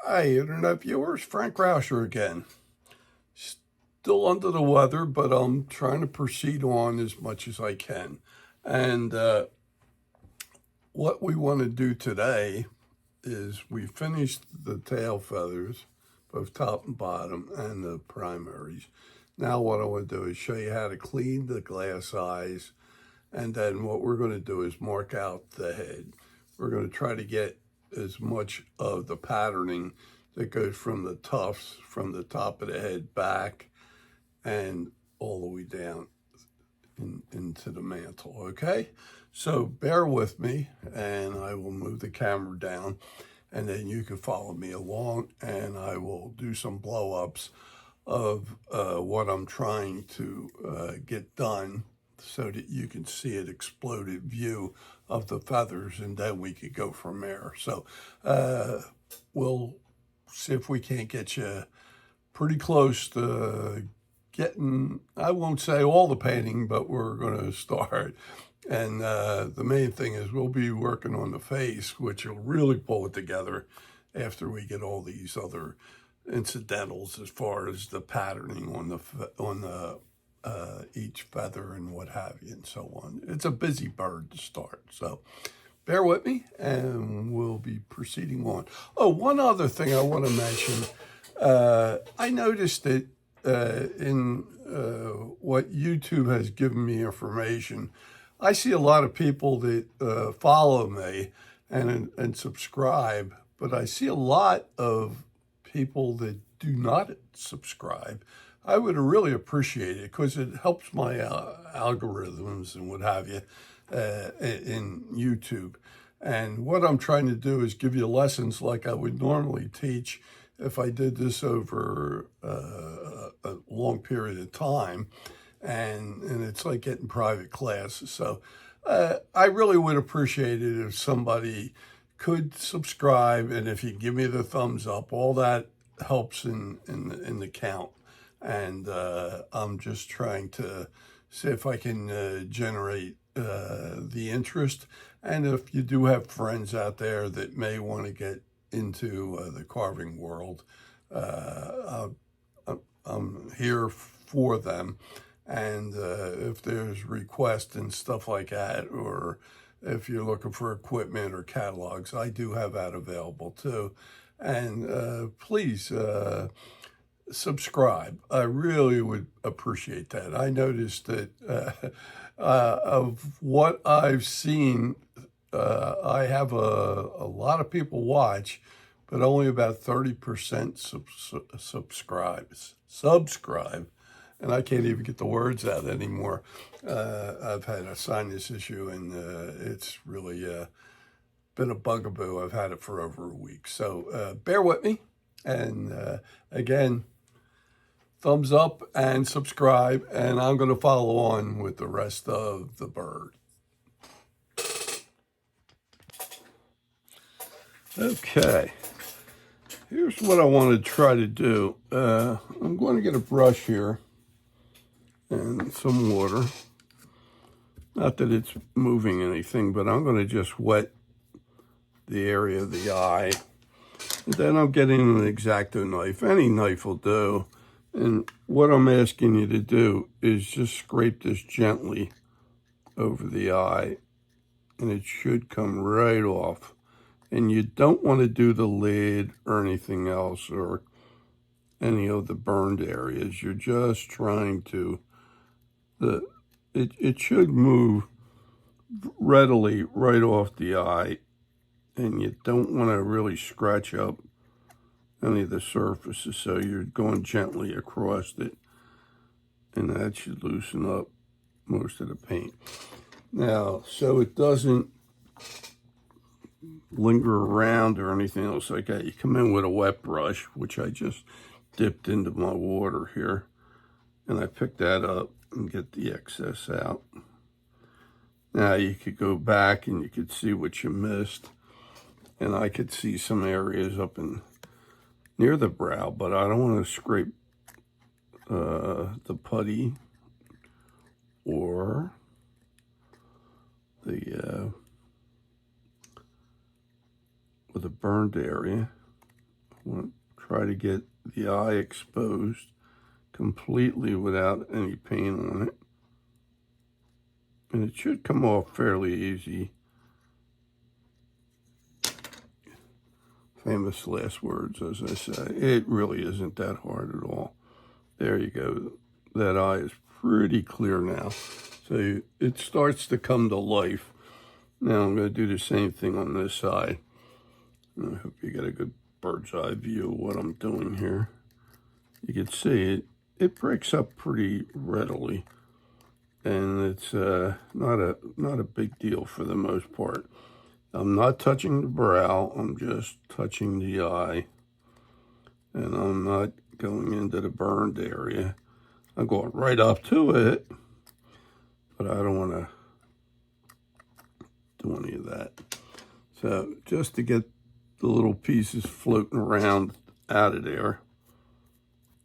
Hi, Internet viewers. Frank Rauscher again. Still under the weather, but I'm trying to proceed on as much as I can. And what we want to do today is we finished the tail feathers, both top and bottom, and the primaries. Now what I want to do is show you how to clean the glass eyes, and then what we're going to do is mark out the head. We're going to try to get as much of the patterning that goes from the tufts, from the top of the head back, and all the way down into the mantle, okay? So bear with me, and I will move the camera down, and then you can follow me along, and I will do some blow-ups of what I'm trying to get done so that you can see an exploded view of the feathers, and then we could go from there. So we'll see if we can't get you pretty close to getting, I won't say all the painting, but we're going to start. And the main thing is we'll be working on the face, which will really pull it together after we get all these other incidentals as far as the patterning on the each feather and what have you and so on. It's a busy bird to start, so bear with me and we'll be proceeding on. Oh, one other thing I want to mention. I noticed that in what YouTube has given me information, I see a lot of people that follow me and subscribe, but I see a lot of people that do not subscribe. I would really appreciate it because it helps my algorithms and what have you in YouTube. And what I'm trying to do is give you lessons like I would normally teach if I did this over a long period of time. And it's like getting private classes. So I really would appreciate it if somebody could subscribe, and if you give me the thumbs up, all that helps in the count. And I'm just trying to see if I can generate the interest. And if you do have friends out there that may want to get into the carving world, I'm here for them. And if there's requests and stuff like that, or if you're looking for equipment or catalogs, I do have that available too. And please subscribe. I really would appreciate that. I noticed that of what I've seen, I have a lot of people watch, but only about 30% subscribe. And I can't even get the words out anymore. I've had a sinus issue, and it's really been a bugaboo. I've had it for over a week. So bear with me. And again, thumbs up and subscribe. And I'm going to follow on with the rest of the bird. Okay. Here's what I want to try to do. I'm going to get a brush here and some water. Not that it's moving anything, but I'm going to just wet the area of the eye. And then I'm getting an X-Acto knife. Any knife will do. And what I'm asking you to do is just scrape this gently over the eye, and it should come right off. And you don't want to do the lid or anything else or any of the burned areas. You're just trying to, it should move readily right off the eye, and you don't want to really scratch up any of the surfaces, so you're going gently across it, and that should loosen up most of the paint. Now, so it doesn't linger around or anything else like that, you come in with a wet brush, which I just dipped into my water here, and I pick that up and get the excess out. Now you could go back and you could see what you missed, and I could see some areas up in near the brow, but I don't want to scrape the putty or the burned area want to try to get the eye exposed completely without any paint on it. And it should come off fairly easy. Famous last words, as I say. It really isn't that hard at all. There you go. That eye is pretty clear now. So it starts to come to life. Now I'm going to do the same thing on this side. I hope you get a good bird's eye view of what I'm doing here. You can see it breaks up pretty readily. And it's not a big deal for the most part. I'm not touching the brow, I'm just touching the eye. And I'm not going into the burned area. I'm going right up to it, but I don't want to do any of that. So just to get the little pieces floating around out of there,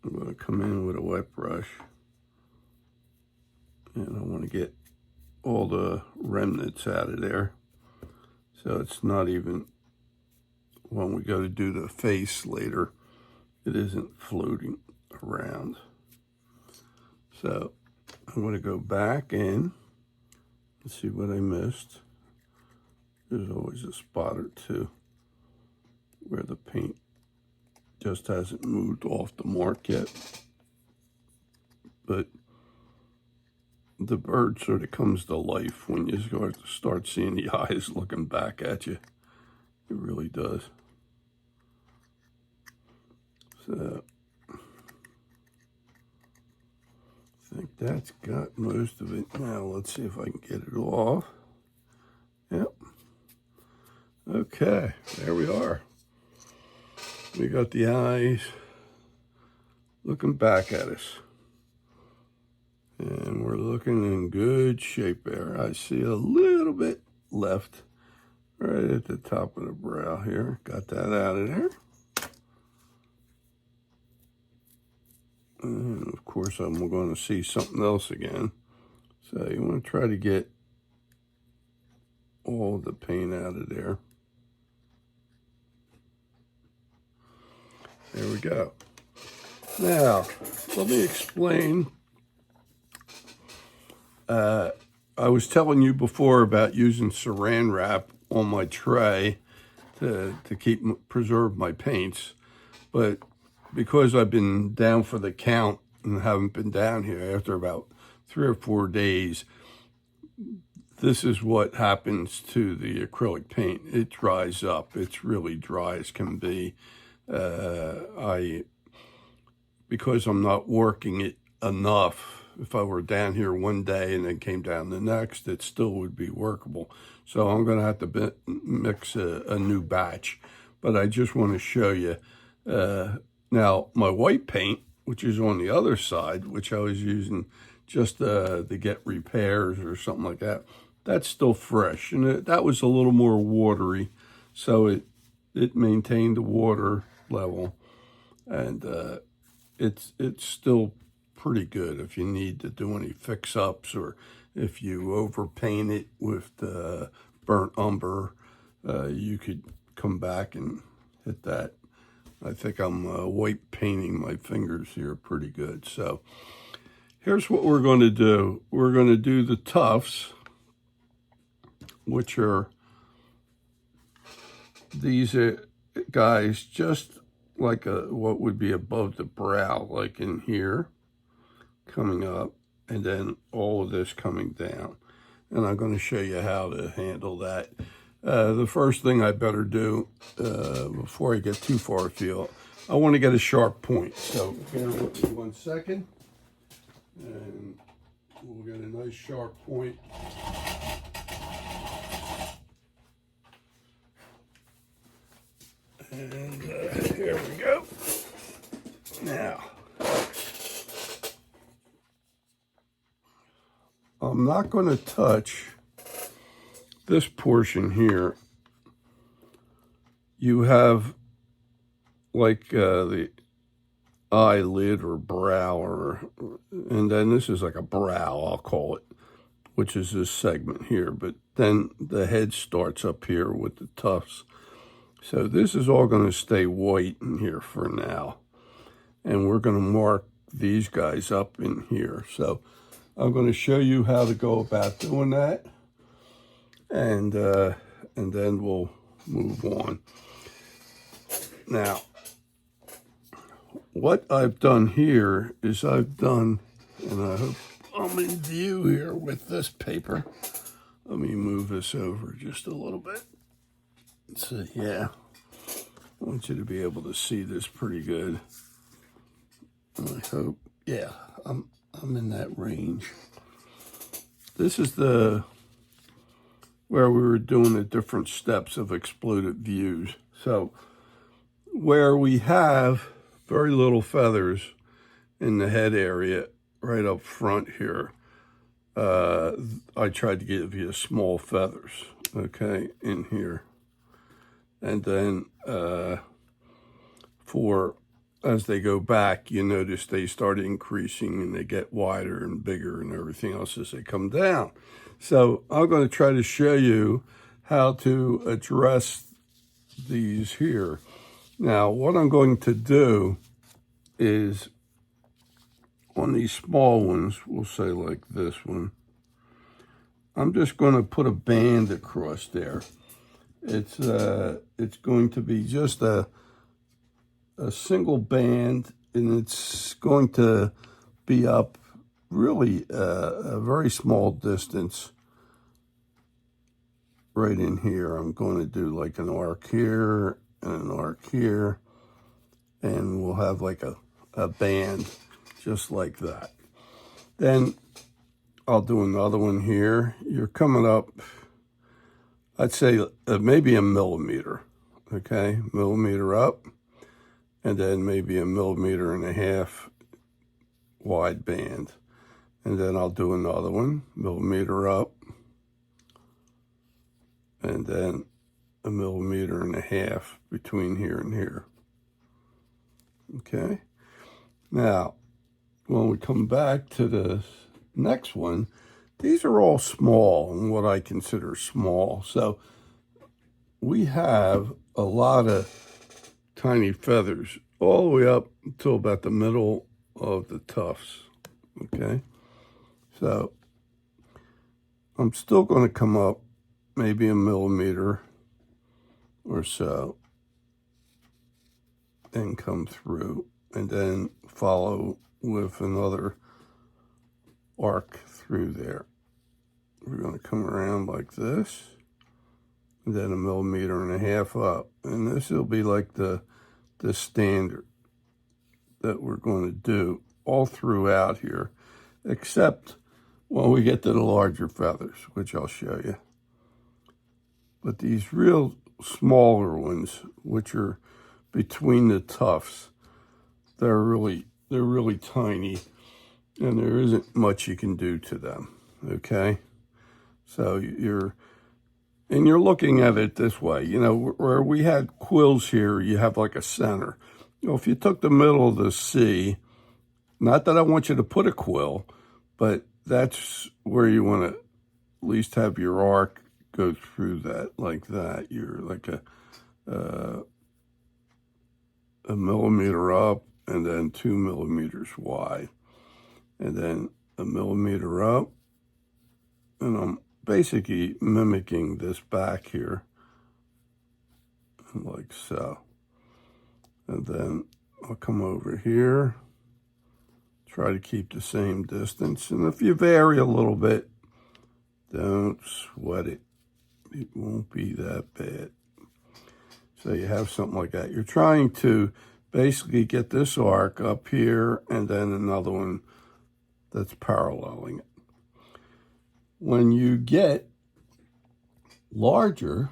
I'm going to come in with a wet brush. And I want to get all the remnants out of there. So it's not even, when we go to do the face later, it isn't floating around. So I'm going to go back in and see what I missed. There's always a spot or two where the paint just hasn't moved off the mark yet. But the bird sort of comes to life when you start seeing the eyes looking back at you. It really does. So I think that's got most of it. Now let's see if I can get it off. Yep. Okay, there we are. We got the eyes looking back at us. And we're looking in good shape there. I see a little bit left right at the top of the brow here. Got that out of there. And of course, I'm going to see something else again. So you want to try to get all the paint out of there. There we go. Now, let me explain. I was telling you before about using saran wrap on my tray to preserve my paints, but because I've been down for the count and haven't been down here after about 3 or 4 days, this is what happens to the acrylic paint. It dries up. It's really dry as can be. Because I'm not working it enough, if I were down here one day and then came down the next, it still would be workable. So I'm going to have to mix a new batch. But I just want to show you. Now, my white paint, which is on the other side, which I was using just to get repairs or something like that, that's still fresh. And that was a little more watery, so it maintained the water level. And it's still pretty good if you need to do any fix-ups or if you overpaint it with the burnt umber, you could come back and hit that. I think I'm white painting my fingers here pretty good. So here's what we're going to do. We're going to do the tufts, which are these guys just like what would be above the brow, like in here, coming up, and then all of this coming down. And I'm going to show you how to handle that. The first thing I better do before I get too far afield, I want to get a sharp point. So bear with me 1 second, and we'll get a nice sharp point. And here we go. Now, I'm not going to touch this portion here. You have like the eyelid or brow, and then this is like a brow, I'll call it, which is this segment here. But then the head starts up here with the tufts. So this is all going to stay white in here for now. And we're going to mark these guys up in here. So I'm going to show you how to go about doing that. And then we'll move on. Now, what I've done here is and I hope I'm in view here with this paper. Let me move this over just a little bit. So yeah, I want you to be able to see this pretty good. I hope, yeah, I'm in that range. This is where we were doing the different steps of exploded views. So where we have very little feathers in the head area right up front here, I tried to give you small feathers, okay, in here. And then as they go back, you notice they start increasing and they get wider and bigger and everything else as they come down. So I'm going to try to show you how to address these here. Now, what I'm going to do is on these small ones, we'll say like this one, I'm just going to put a band across there. It's going to be just a single band, and it's going to be up really a very small distance right in here. I'm going to do like an arc here and an arc here, and we'll have like a band just like that. Then I'll do another one here. You're coming up, I'd say maybe a millimeter, okay? Millimeter up, and then maybe a 1.5 millimeter wide band. And then I'll do another one, millimeter up, and then a 1.5 millimeter between here and here. Okay? Now, when we come back to the next one, these are all small, and what I consider small. So we have a lot of tiny feathers all the way up until about the middle of the tufts, okay? So I'm still going to come up maybe a millimeter or so and come through, and then follow with another arc through there. We're going to come around like this, and then a 1.5 millimeter up, and this will be like the standard that we're going to do all throughout here, except when we get to the larger feathers, which I'll show you. But these real smaller ones, which are between the tufts, they're really tiny, and there isn't much you can do to them, okay? So you're looking at it this way, you know, where we had quills here, you have like a center. You know, if you took the middle of the C, not that I want you to put a quill, but that's where you want to at least have your arc go through that, like that. You're like a 1 millimeter up, and then 2 millimeters wide, and then a 1 millimeter up, and I'm basically mimicking this back here, like so. And then I'll come over here, try to keep the same distance, and if you vary a little bit, don't sweat it. It won't be that bad. So you have something like that. You're trying to basically get this arc up here, and then another one that's paralleling it. When you get larger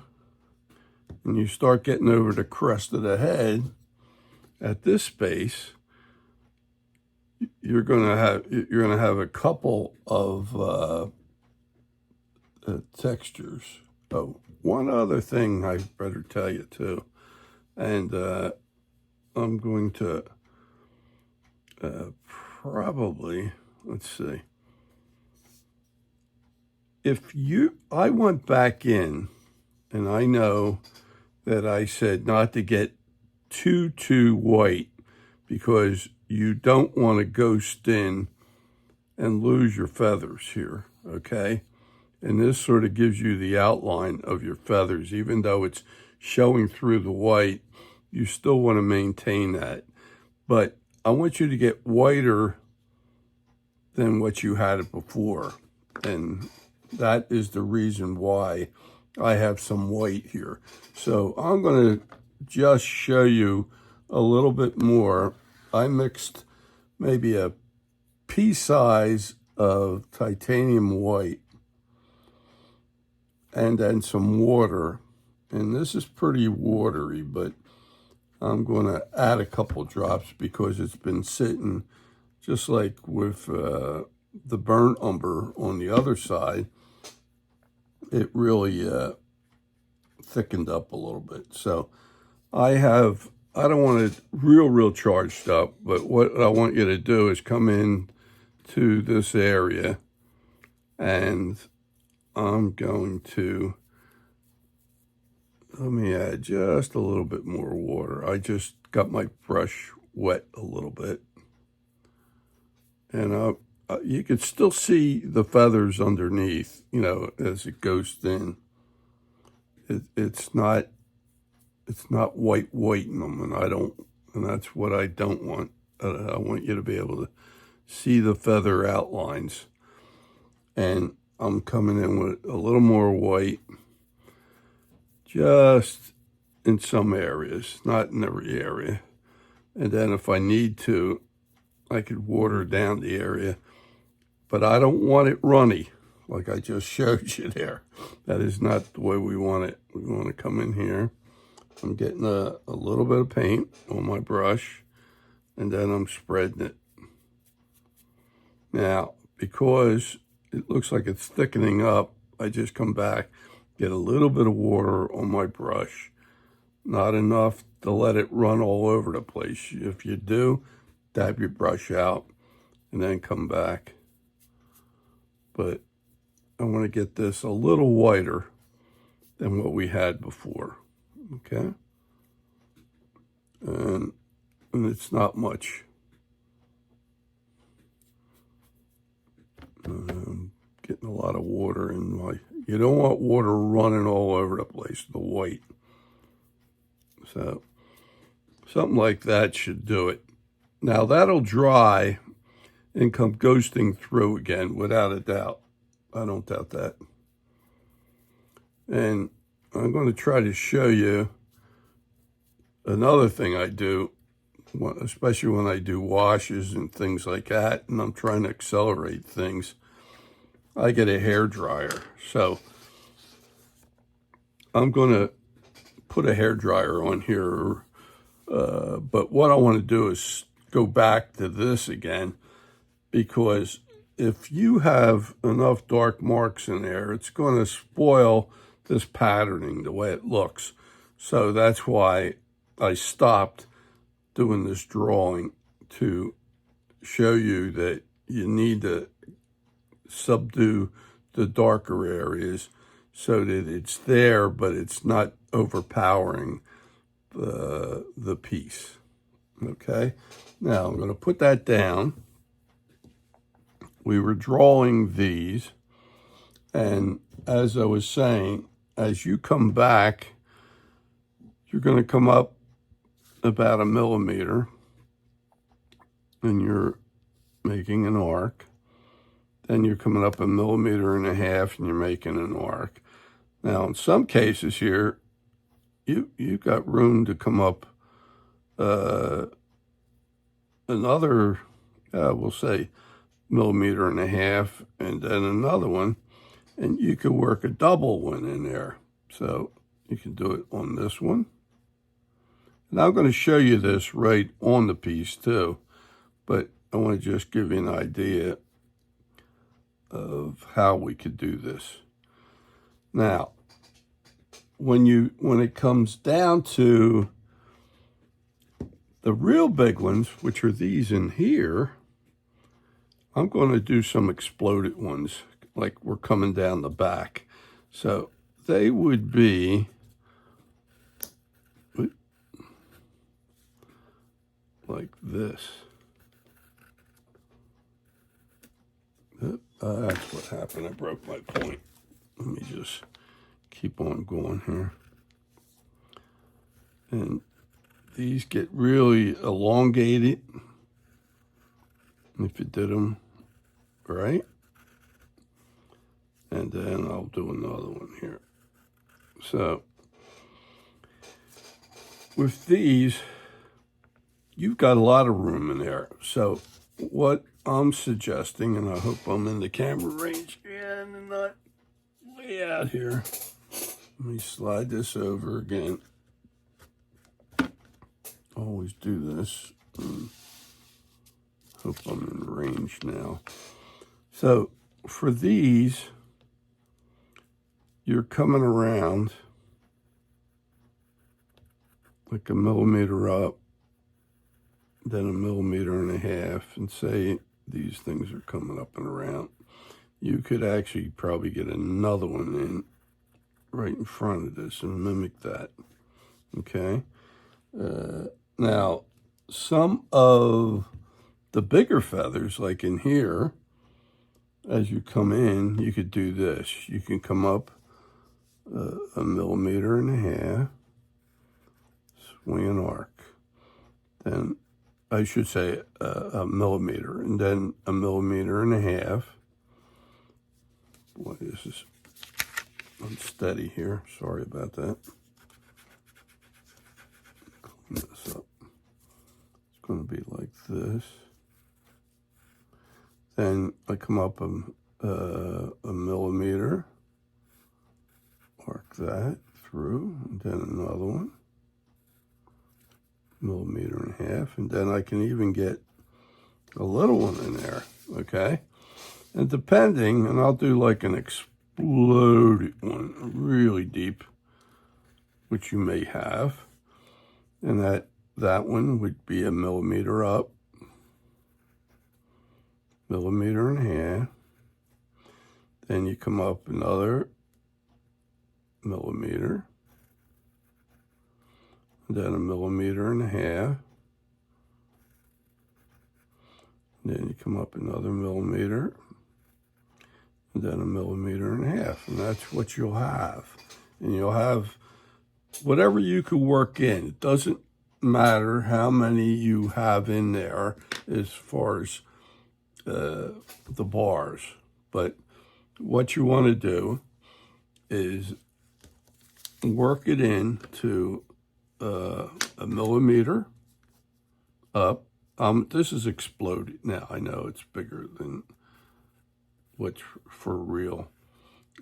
and you start getting over the crest of the head at this space, you're gonna have a couple of textures. Oh, one other thing I better tell you too, and I'm going to probably, let's see. I went back in, and I know that I said not to get too white, because you don't want to ghost in and lose your feathers here, okay? And this sort of gives you the outline of your feathers. Even though it's showing through the white, you still want to maintain that. But I want you to get whiter than what you had it before. And that is the reason why I have some white here. So I'm going to just show you a little bit more. I mixed maybe a pea size of titanium white and then some water. And this is pretty watery, but I'm going to add a couple drops because it's been sitting, just like with the burnt umber on the other side. It really thickened up a little bit. So I don't want it real charged up, but what I want you to do is come in to this area, and I'm going to, let me add just a little bit more water. I just got my brush wet a little bit. And you can still see the feathers underneath, you know, as it goes thin. It's not whitening them, and that's what I don't want. I want you to be able to see the feather outlines. And I'm coming in with a little more white, just in some areas, not in every area. And then if I need to, I could water down the area, but I don't want it runny like I just showed you there. That is not the way we want it. We want to come in here. I'm getting a little bit of paint on my brush, and then I'm spreading it. Now, because it looks like it's thickening up, I just come back, get a little bit of water on my brush. Not enough to let it run all over the place. If you do, dab your brush out and then come back. But I want to get this a little whiter than what we had before, okay? And it's not much. Getting a lot of water in you don't want water running all over the place, the white. So something like that should do it. Now that'll dry and come ghosting through again, without a doubt. I don't doubt that. And I'm going to try to show you another thing I do, especially when I do washes and things like that, and I'm trying to accelerate things. I get a hair dryer. So I'm going to put a hair dryer on here, but what I want to do is go back to this again, because if you have enough dark marks in there, it's going to spoil this patterning, the way it looks. So that's why I stopped doing this drawing, to show you that you need to subdue the darker areas so that it's there, but it's not overpowering the piece. Okay, now I'm going to put that down. We were drawing these, and as I was saying, as you come back, you're going to come up about 1 millimeter, and you're making an arc. Then you're coming up 1.5 millimeters, and you're making an arc. Now, in some cases here, you've got room to come up another, we'll say, 1.5 millimeters, and then another one, and you could work a double one in there. So you can do it on this one. And I'm going to show you this right on the piece too, but I want to just give you an idea of how we could do this. Now, when it comes down to the real big ones, which are these in here, I'm going to do some exploded ones, like we're coming down the back. So they would be like this. That's what happened. I broke my point. Let me just keep on going here. And these get really elongated if you did them right. And then I'll do another one here. So with these, you've got a lot of room in there. So what I'm suggesting, and I hope I'm in the camera range and not way out here. Let me slide this over again. Always do this. Hope I'm in range now. So for these, you're coming around like 1 millimeter up, then 1.5 millimeters, and say these things are coming up and around. You could actually probably get another one in right in front of this and mimic that, okay? Now, some of the bigger feathers, like in here, as you come in, you could do this. You can come up 1.5 millimeters, swing an arc. Then, I should say 1 millimeter, and then 1.5 millimeters. Boy, this is unsteady here. Sorry about that. Clean this up. It's going to be like this. Then I come up a millimeter, arc that through, and then another one, 1.5 millimeters, and then I can even get a little one in there, okay? And depending, and I'll do like an exploded one, really deep, which you may have, and that one would be 1 millimeter up, 1.5 millimeters. Then you come up another millimeter, then 1.5 millimeters. Then you come up another millimeter, and then 1.5 millimeters, and that's what you'll have. And you'll have whatever you could work in. It doesn't matter how many you have in there as far as the bars, but what you want to do is work it into 1 millimeter up. This is exploded now. I know it's bigger than what's for real.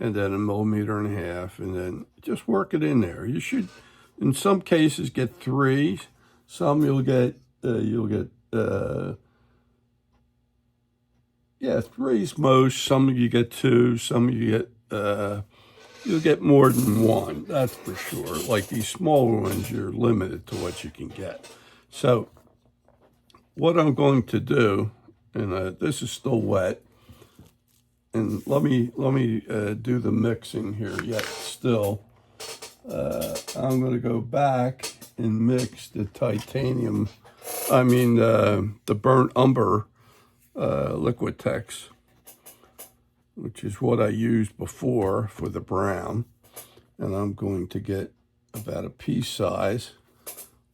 And then 1.5 millimeters, and then just work it in there. You should, in some cases, get 3. Some you'll get 3's most. Some you get 2. Some you get you'll get more than 1. That's for sure. Like these smaller ones, you're limited to what you can get. So what I'm going to do, and this is still wet, and let me do the mixing here yet still. I'm going to go back and mix the titanium, the burnt umber Liquitex, which is what I used before for the brown. And I'm going to get about a pea size,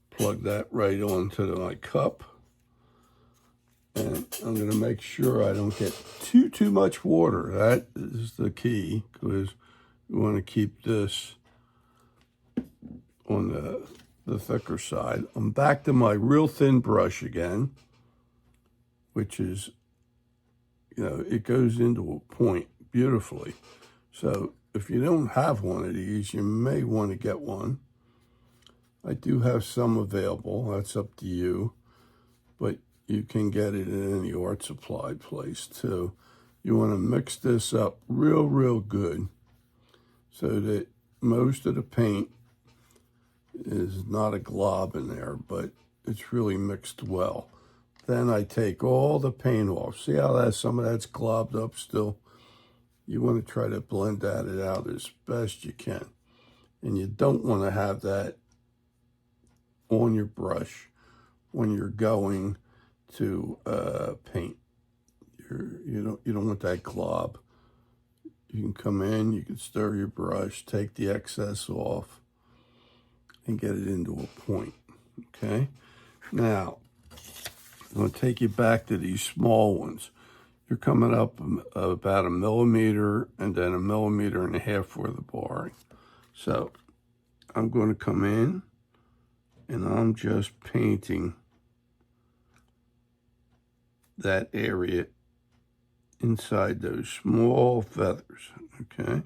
plug that right onto my cup. And I'm going to make sure I don't get too much water. That is the key, because you want to keep this on the thicker side. I'm back to my real thin brush again, which is, it goes into a point beautifully. So if you don't have one of these, you may want to get one. I do have some available. That's up to you. But you can get it in any art supply place too. You want to mix this up real good so that most of the paint is not a glob in there, but it's really mixed well. Then I take all the paint off. See how some of that's globbed up still? You want to try to blend that out as best you can. And you don't want to have that on your brush when you're going to paint. You don't want that glob. You can come in, you can stir your brush, take the excess off, and get it into a point, okay? Now, I'm going to take you back to these small ones. You're coming up about 1 millimeter and then 1.5 millimeters for the barring. So, I'm going to come in, and I'm just painting that area inside those small feathers, okay?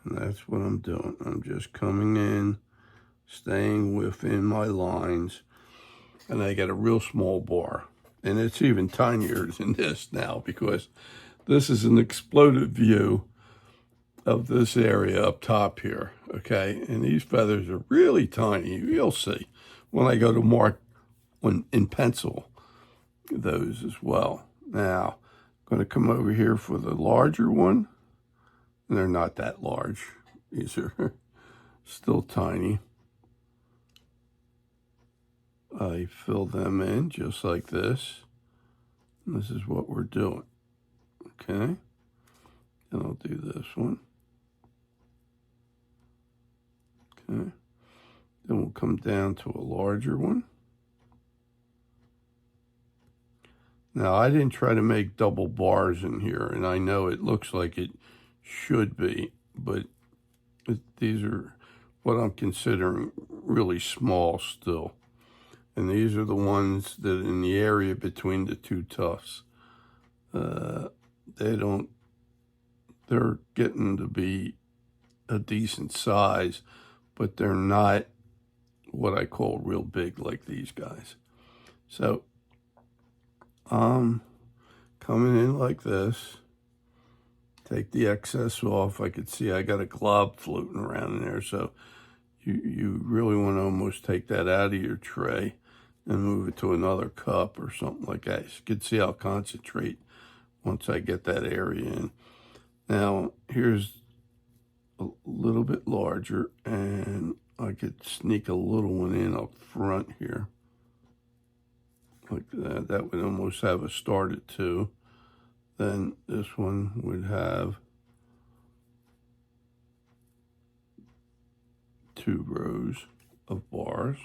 And that's what I'm doing. I'm just coming in, staying within my lines, and I get a real small bar. And it's even tinier than this now because this is an exploded view of this area up top here, okay? And these feathers are really tiny. You'll see when I go to mark in pencil those as well. Now, I'm going to come over here for the larger one. And they're not that large. These are still tiny. I fill them in just like this. And this is what we're doing. Okay? And I'll do this one. Okay. Then we'll come down to a larger one. Now, I didn't try to make double bars in here, and I know it looks like it should be, but these are what I'm considering really small still. And these are the ones that in the area between the two tufts. They're getting to be a decent size, but they're not what I call real big like these guys. So I'm coming in like this, take the excess off. I could see I got a glob floating around in there, so you really want to almost take that out of your tray and move it to another cup or something like that. You can see I'll concentrate once I get that area in. Now, here's a little bit larger, and I could sneak a little one in up front here. Like that. That would almost have a start at 2. Then this one would have 2 rows of bars.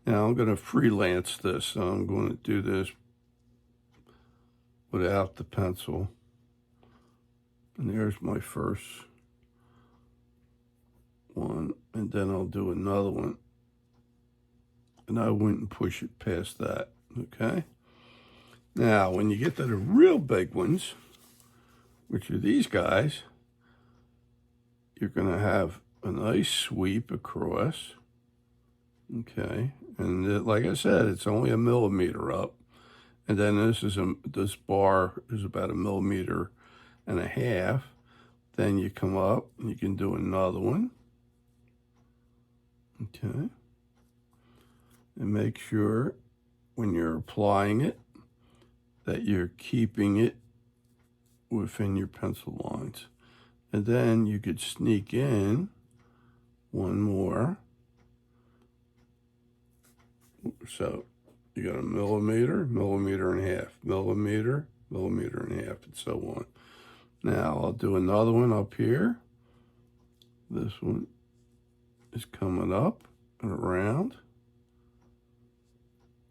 Now I'm going to freelance this, so I'm going to do this without the pencil. And there's my first one, and then I'll do another one. And I wouldn't push it past that, okay? Now, when you get to the real big ones, which are these guys, you're going to have a nice sweep across, okay? And like I said, it's only 1 millimeter up. And then this bar is about 1.5 millimeters. Then you come up and you can do another one, okay? And make sure when you're applying it that you're keeping it within your pencil lines. And then you could sneak in one more. So you got 1 millimeter, 1.5 millimeters, millimeter, 1.5 millimeters, and so on. Now I'll do another one up here. This one is coming up and around.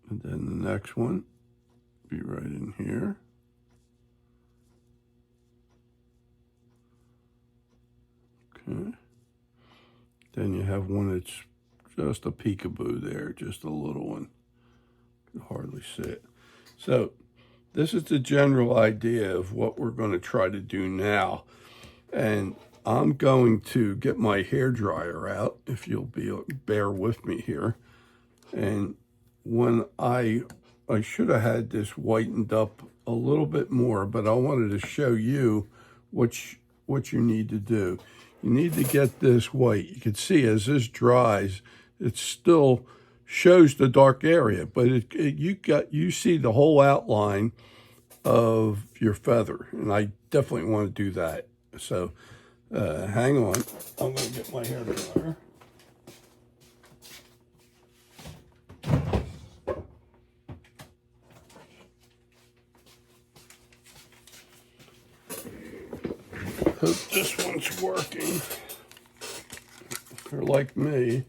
And then the next one be right in here. Okay. Then you have one that's just a peekaboo there, just a little one. You can hardly see it. So this is the general idea of what we're going to try to do now. And I'm going to get my hair dryer out, if you'll bear with me here. And when I should have had this whitened up a little bit more, but I wanted to show you what you need to do. You need to get this white. You can see as this dries, it still shows the dark area, but you see the whole outline of your feather, and I definitely want to do that. So hang on, I'm going to get my hair dryer. hope this one's working. If you're like me,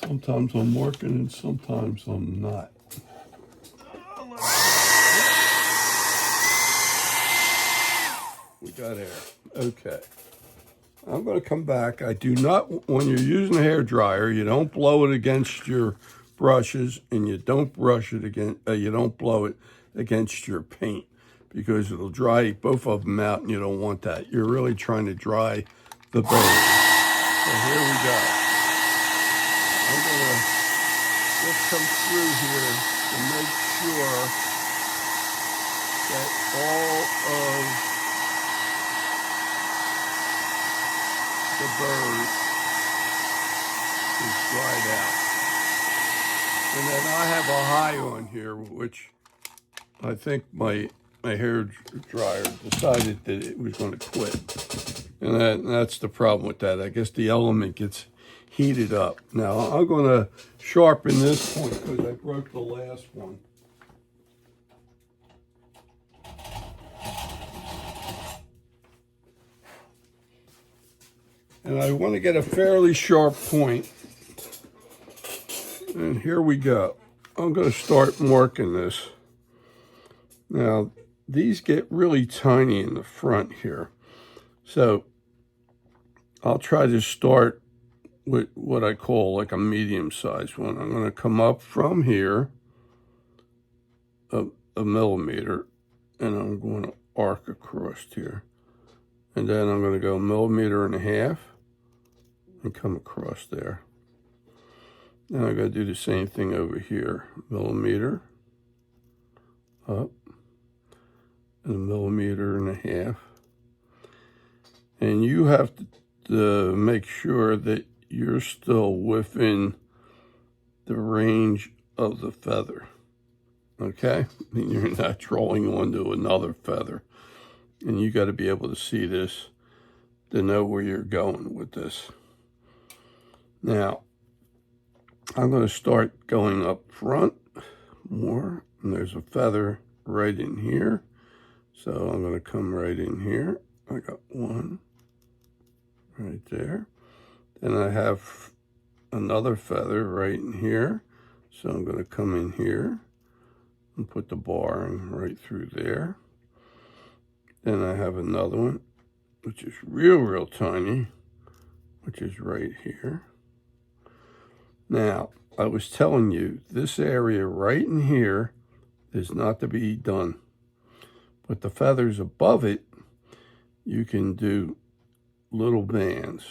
sometimes I'm working and sometimes I'm not. We got air. Okay. I'm going to come back. I do not, when you're using a hair dryer, you don't blow it against your brushes, and you don't brush it against, you don't blow it against your paint, because it'll dry both of them out, and you don't want that. You're really trying to dry the base. So here we go. I'm going to just come through here to make sure that all of the bird is dried out. And then I have a high on here, which I think my hair dryer decided that it was going to quit. And that's the problem with that. I guess the element gets heated up. Now I'm going to sharpen this point because I broke the last one. And I want to get a fairly sharp point. And here we go. I'm going to start marking this. Now, these get really tiny in the front here. So I'll try to start with what I call like a medium-sized one. I'm going to come up from here a millimeter, and I'm going to arc across here. And then I'm going to go 1.5 millimeters and come across there. Then I'm going to do the same thing over here. 1 millimeter up and 1.5 millimeters. And you have to make sure that you're still within the range of the feather. Okay? I mean, you're not drawing onto another feather. And you got to be able to see this to know where you're going with this. Now, I'm going to start going up front more. And there's a feather right in here. So I'm going to come right in here. I got one right there. Then I have another feather right in here. So I'm going to come in here and put the bar in right through there. Then I have another one, which is real tiny, which is right here. Now, I was telling you, this area right in here is not to be done. But the feathers above it, you can do little bands.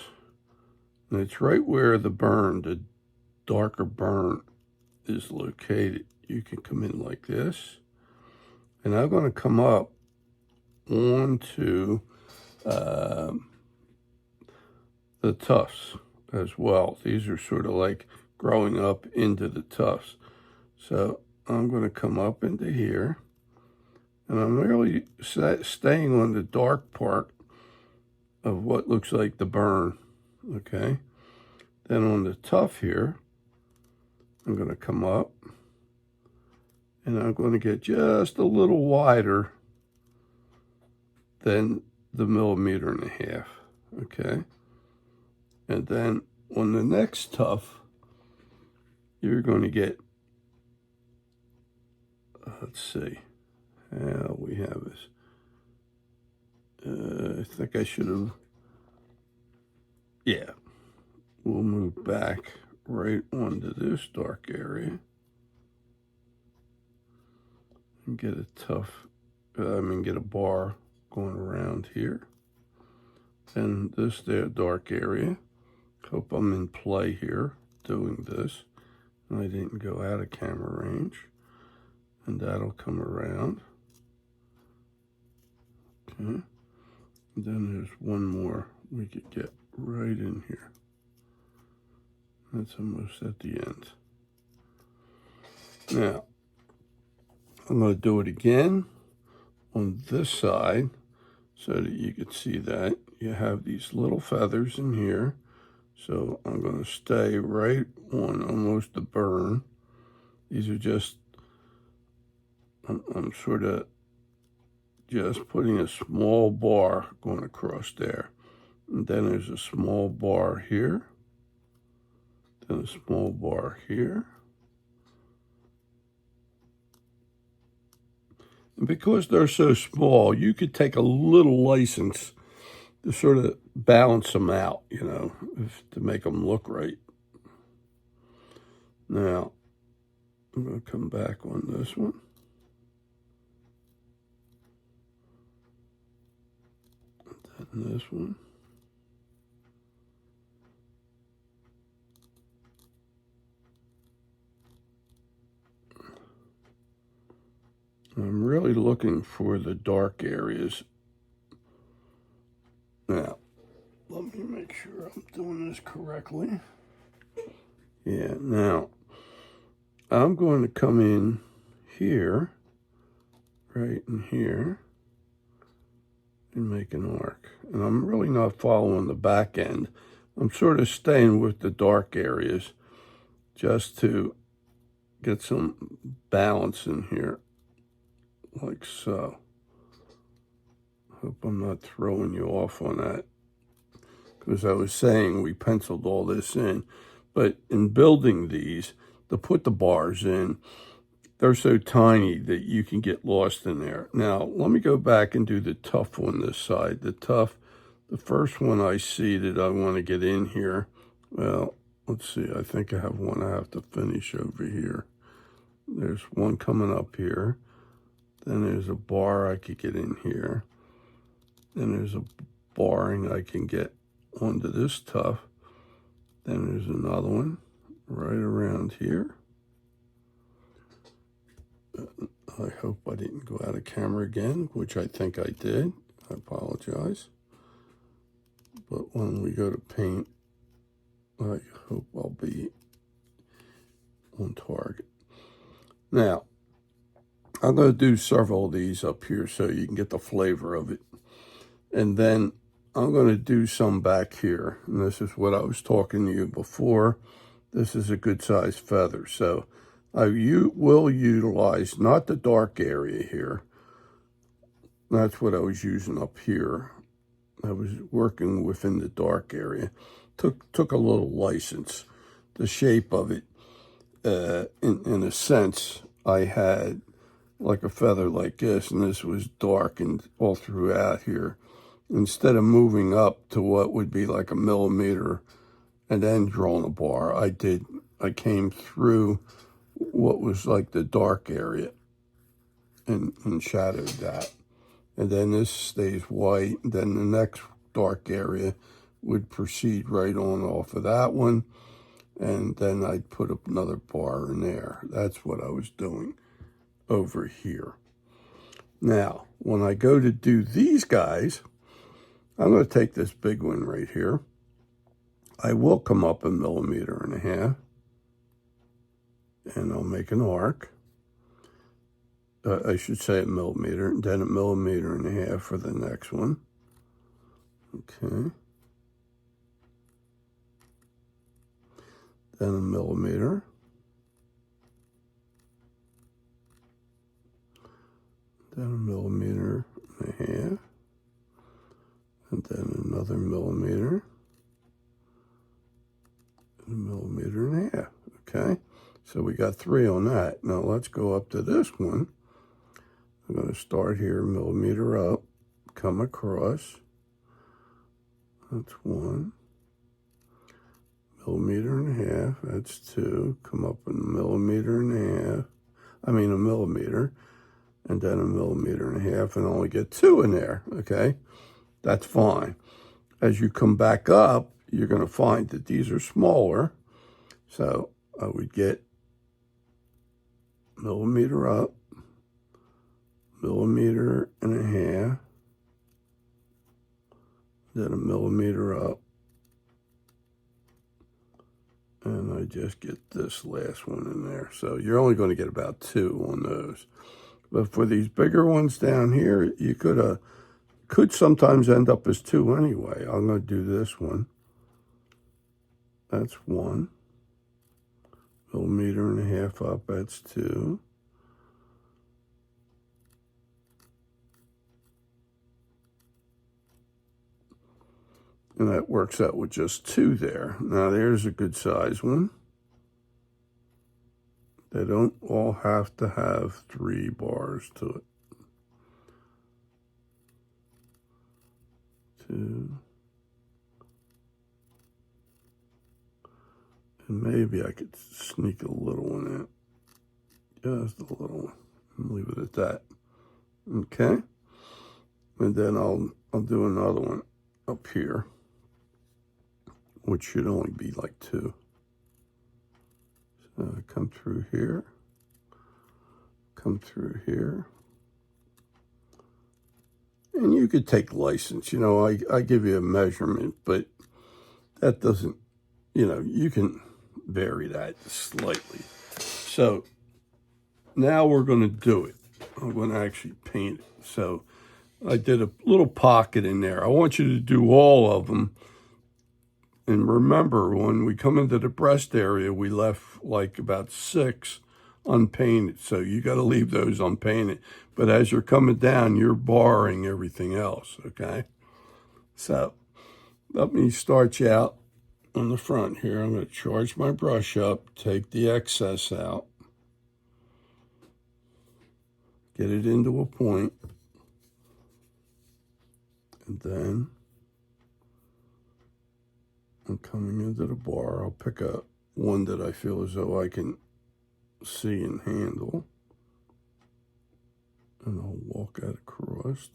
And it's right where the burn, the darker burn, is located. You can come in like this. And I'm going to come up onto the tufts as well. These are sort of like growing up into the tufts. So I'm going to come up into here, and I'm really staying on the dark part of what looks like the burn. Okay, then on the tuft here, I'm going to come up, and I'm going to get just a little wider than the 1.5 millimeters. Okay, and then on the next tuft, you're going to get, let's see, how we have this. I think I should have, yeah, we'll move back right onto this dark area and get a get a bar going around here. And this there dark area, hope I'm in play here doing this. And I didn't go out of camera range. And that'll come around. Okay. And then there's one more we could get right in here. That's almost at the end. Now, I'm going to do it again on this side so that you can see that. You have these little feathers in here. So I'm going to stay right on almost the burn. These are just, I'm sort of just putting a small bar going across there. And then there's a small bar here, then a small bar here. And because they're so small, you could take a little license to sort of balance them out, you know, to make them look right. Now, I'm going to come back on this one. And this one. I'm really looking for the dark areas. Now, let me make sure I'm doing this correctly. Yeah, now, I'm going to come in here, right in here, and make an arc. And I'm really not following the back end. I'm sort of staying with the dark areas just to get some balance in here, like so. Hope I'm not throwing you off on that, because I was saying we penciled all this in. But in building these, to put the bars in, they're so tiny that you can get lost in there. Now, let me go back and do the tuff on this side. The tuff, the first one I see that I want to get in here, well, let's see, I think I have one I have to finish over here. There's one coming up here. Then there's a bar I could get in here. Then there's a barring I can get onto this tuff. Then there's another one right around here. I hope I didn't go out of camera again, which I think I did. I apologize. But when we go to paint, I hope I'll be on target. Now, I'm going to do several of these up here so you can get the flavor of it. And then I'm going to do some back here. And this is what I was talking to you before. This is a good size feather. So you will utilize not the dark area here. That's what I was using up here. I was working within the dark area. Took a little license. The shape of it, in a sense, I had like a feather like this, and this was darkened all throughout here. Instead of moving up to what would be like a millimeter and then drawing a bar, I came through what was like the dark area and shadowed that. And then this stays white. Then the next dark area would proceed right on off of that one. And then I'd put up another bar in there. That's what I was doing over here. Now, when I go to do these guys, I'm going to take this big one right here. I will come up 1.5 millimeters, and I'll make an arc. I should say 1 millimeter, and then 1.5 millimeters for the next one. Okay. Then 1 millimeter. Then 1.5 millimeters. And then another 1 millimeter. And 1.5 millimeters. Okay. So we got 3 on that. Now let's go up to this one. I'm going to start here, 1 millimeter up, come across. That's 1. 1.5 millimeters, that's 2. Come up 1.5 millimeters. I mean 1 millimeter. And then 1.5 millimeters, and only get 2 in there, okay? That's fine. As you come back up, you're going to find that these are smaller. So I would get 1 millimeter up, 1.5 millimeters, then 1 millimeter up, and I just get this last one in there. So you're only going to get about 2 on those. But for these bigger ones down here, you could sometimes end up as 2 anyway. I'm going to do this one. That's 1. 1.5 millimeters up, that's 2. And that works out with just 2 there. Now there's a good size one. They don't all have to have 3 bars to it. 2. And maybe I could sneak a little one in. Just a little one. And leave it at that. Okay. And then I'll do another one up here, which should only be like 2. So come through here. Come through here. And you could take license. You know, I give you a measurement, but that doesn't, you know, you can vary that slightly. So now we're going to do it. I'm going to actually paint it. So I did a little pocket in there. I want you to do all of them. And remember, when we come into the breast area, we left like about 6 unpainted. So you got to leave those unpainted. But as you're coming down, you're barring everything else, okay? So let me start you out on the front here. I'm going to charge my brush up, take the excess out, get it into a point, and then I'm coming into the bar. I'll pick up one that I feel as though I can see and handle, and I'll walk that across.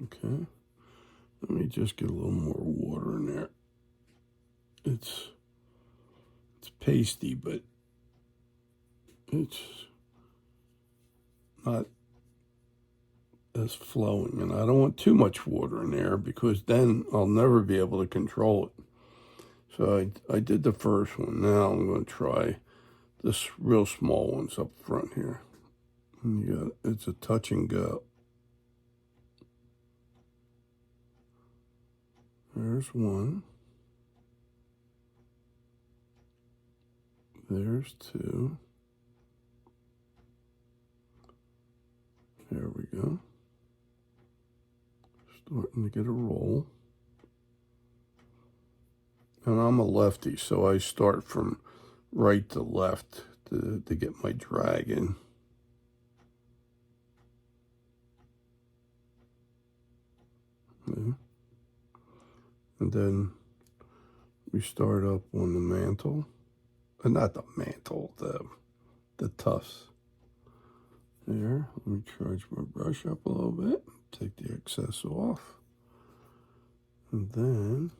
Okay. Let me just get a little more water in there. It's pasty, but it's not as flowing. And I don't want too much water in there because then I'll never be able to control it. So I did the first one. Now I'm going to try this real small ones up front here. And it's a touch and go. There's one. There's 2. There we go. Starting to get a roll. And I'm a lefty, so I start from right to left to get my drag in. Okay. And then we start up on the mantle. Not the mantle, the tufts. There, let me charge my brush up a little bit, take the excess off. And then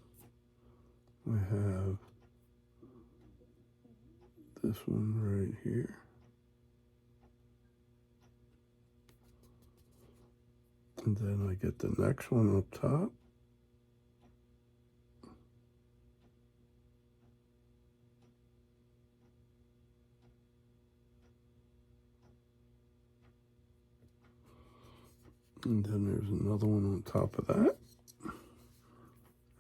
I have this one right here. And then I get the next one up top. And then there's another one on top of that.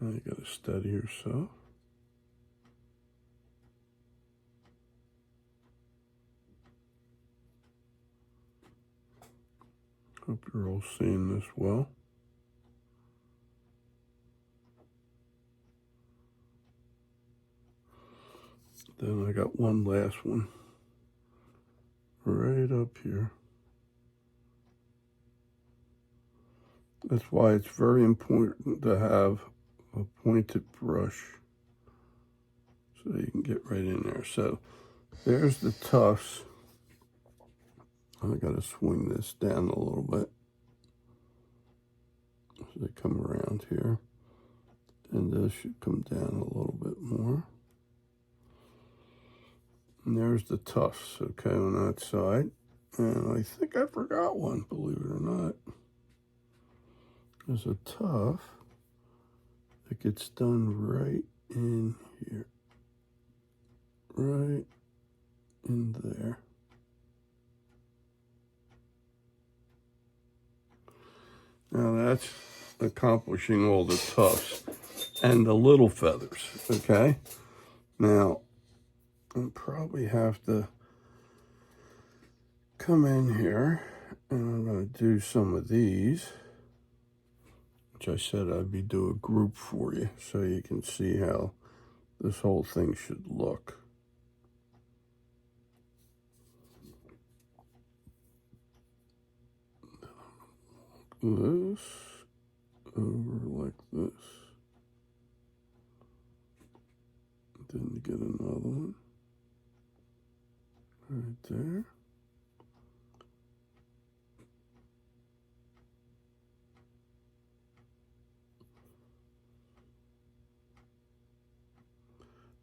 Now you gotta steady yourself. Hope you're all seeing this well. Then I got one last one right up here. That's why it's very important to have a pointed brush so you can get right in there. So there's the tufts. I got to swing this down a little bit so they come around here. And this should come down a little bit more. And there's the tufts, okay, on that side. And I think I forgot one, believe it or not. There's a tuff that gets done right in here. Right in there. Now that's accomplishing all the tufts and the little feathers, okay? Now, I'll probably have to come in here And I'm going to do some of these, which I said I'd be do a group for you so you can see how this whole thing should look. This over like this. Then get another one right there.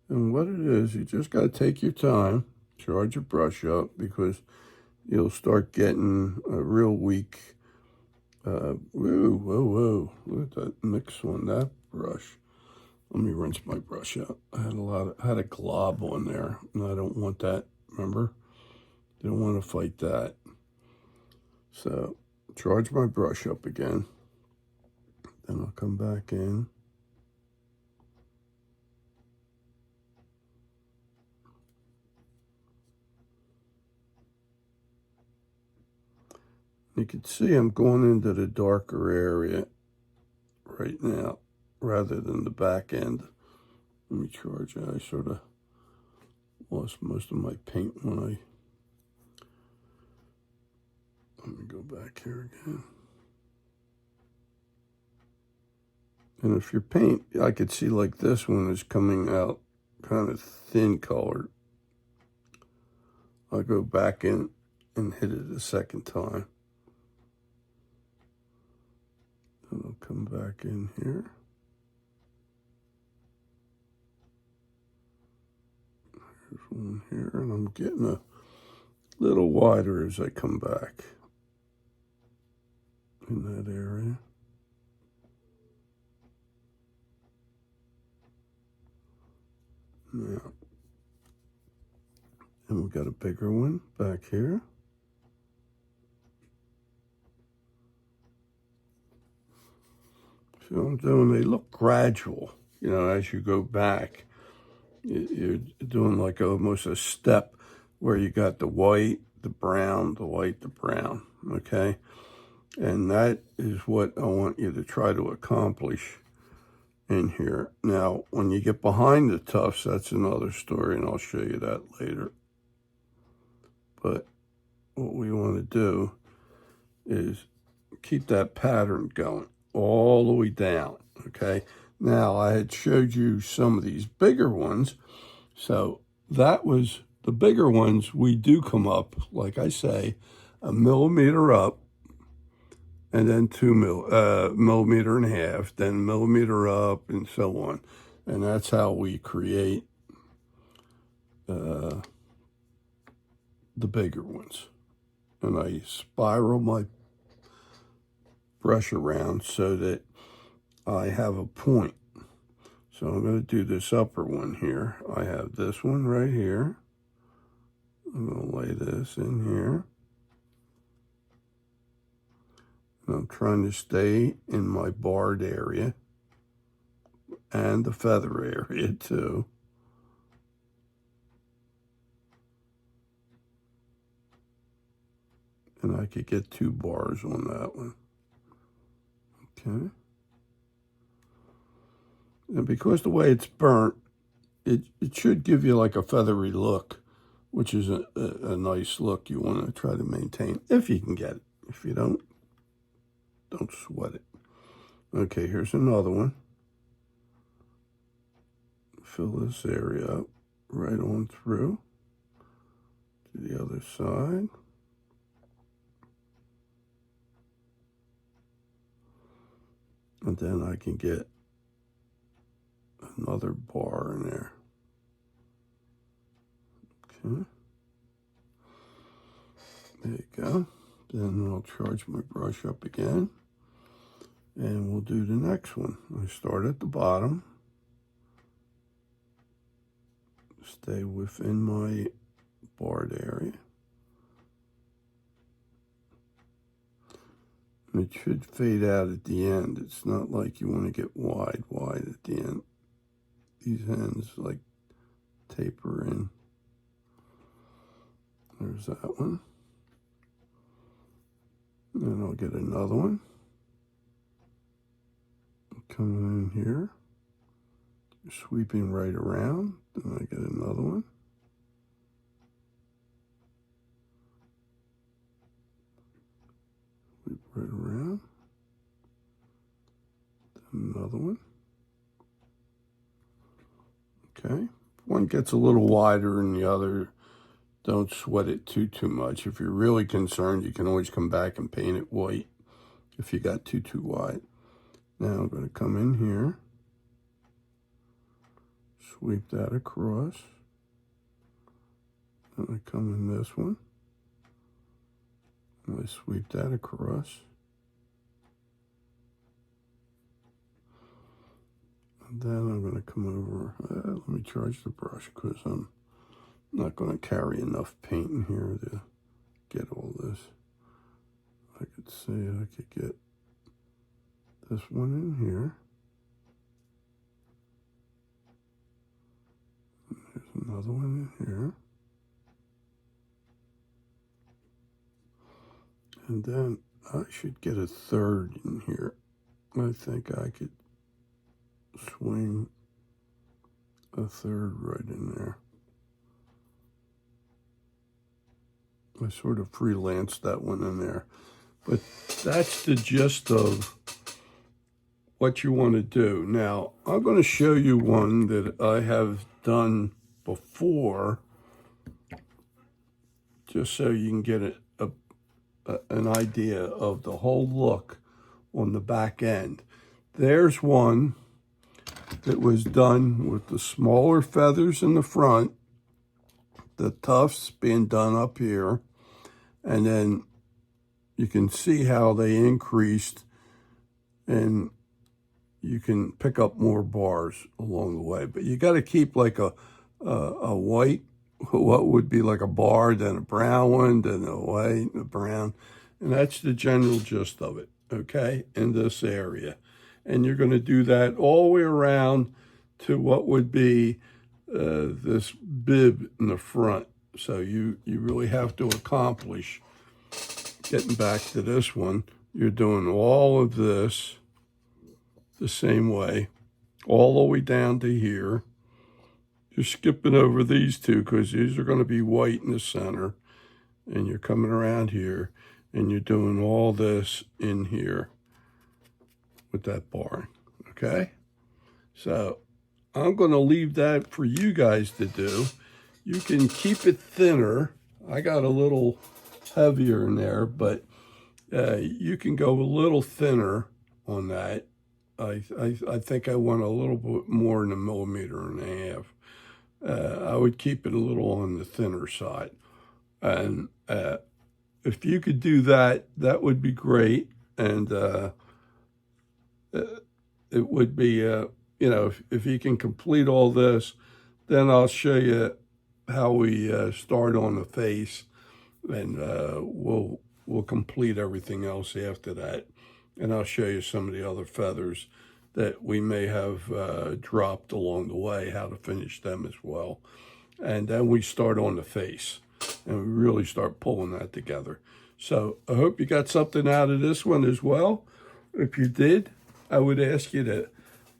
And what it is, you just got to take your time, charge your brush up, because you'll start getting a real weak. Whoa! Look at that mix on that brush. Let me rinse my brush out. I had a glob on there, and I don't want that. Remember, didn't want to fight that. So, charge my brush up again. Then I'll come back in. You can see I'm going into the darker area right now rather than the back end. Let me charge it. I sort of lost most of my paint when I... Let me go back here again. And if your paint, I could see like this one is coming out kind of thin colored. I'll go back in and hit it a second time. Then I'll come back in here. There's one here, and I'm getting a little wider as I come back in that area. Now, and we got a bigger one back here. See what I'm doing? They look gradual, you know, as you go back. You're doing like almost a step where you got the white, the brown, the white, the brown, okay? And that is what I want you to try to accomplish in here. Now, when you get behind the tufts, that's another story, and I'll show you that later. But what we want to do is keep that pattern going all the way down, okay? Now, I had showed you some of these bigger ones, so that was the bigger ones. We do come up, like I say, a millimeter up, and then 2 millimeter and a half, then millimeter up, and so on. And that's how we create the bigger ones. And I spiral my brush around so that I have a point. So I'm going to do this upper one here. I have this one right here. I'm going to lay this in here. And I'm trying to stay in my barred area and the feather area too. And I could get 2 bars on that one. Okay. And because the way it's burnt, it should give you like a feathery look, which is a nice look you want to try to maintain if you can get it. If you don't sweat it. Okay, here's another one. Fill this area up right on through to the other side. And then I can get another bar in there. Okay. There you go. Then I'll charge my brush up again. And we'll do the next one. I start at the bottom. Stay within my barred area. And it should fade out at the end. It's not like you want to get wide at the end. These ends like taper in. There's that one. Then I'll get another one. Coming in here, sweeping right around. Then I get another one. Sweep right around. Then another one. Okay. One gets a little wider than the other. Don't sweat it too much. If you're really concerned, you can always come back and paint it white if you got too wide. Now I'm going to come in here, sweep that across. Then I come in this one, and I sweep that across. And then I'm going to come over, let me charge the brush because I'm not going to carry enough paint in here to get all this. I could see I could get this one in here. There's another one in here. And then I should get a third in here. I think I could swing a third right in there. I sort of freelanced that one in there. But that's the gist of what you want to do. Now, I'm going to show you one that I have done before, just so you can get an idea of the whole look on the back end. There's one that was done with the smaller feathers in the front, the tufts being done up here, and then you can see how they increased, and you can pick up more bars along the way. But you got to keep like a white, what would be like a bar, then a brown one, then a white, a brown. And that's the general gist of it, okay, in this area. And you're going to do that all the way around to what would be this bib in the front. So you really have to accomplish, getting back to this one, you're doing all of this the same way, all the way down to here. You're skipping over these two because these are going to be white in the center. And you're coming around here, and you're doing all this in here with that bar, okay? So I'm going to leave that for you guys to do. You can keep it thinner. I got a little heavier in there, but you can go a little thinner on that. I think I want a little bit more than 1.5 millimeters. I would keep it a little on the thinner side. And if you could do that, that would be great. And it would be, you know, if you can complete all this, then I'll show you how we start on the face, and we'll complete everything else after that. And I'll show you some of the other feathers that we may have dropped along the way, how to finish them as well. And then we start on the face, and we really start pulling that together. So I hope you got something out of this one as well. If you did, I would ask you to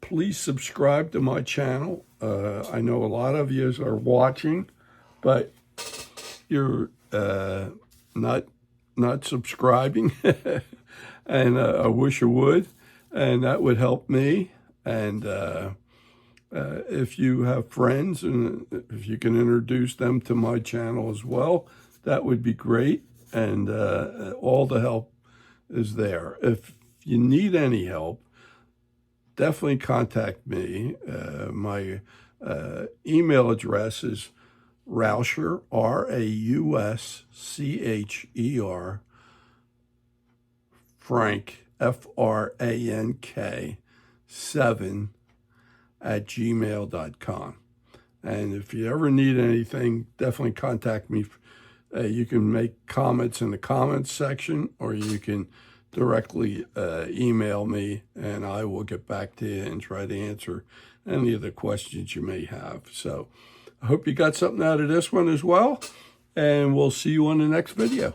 please subscribe to my channel. I know a lot of you are watching, but you're not subscribing, and I wish you would, and that would help me. And if you have friends, and if you can introduce them to my channel as well, that would be great. And all the help is there. If you need any help, definitely contact me. My email address is Rauscher, Rauscher, Frank, Frank, 7 @gmail.com. And if you ever need anything, definitely contact me. You can make comments in the comments section, or you can directly email me, and I will get back to you and try to answer any of the questions you may have. So I hope you got something out of this one as well, and we'll see you on the next video.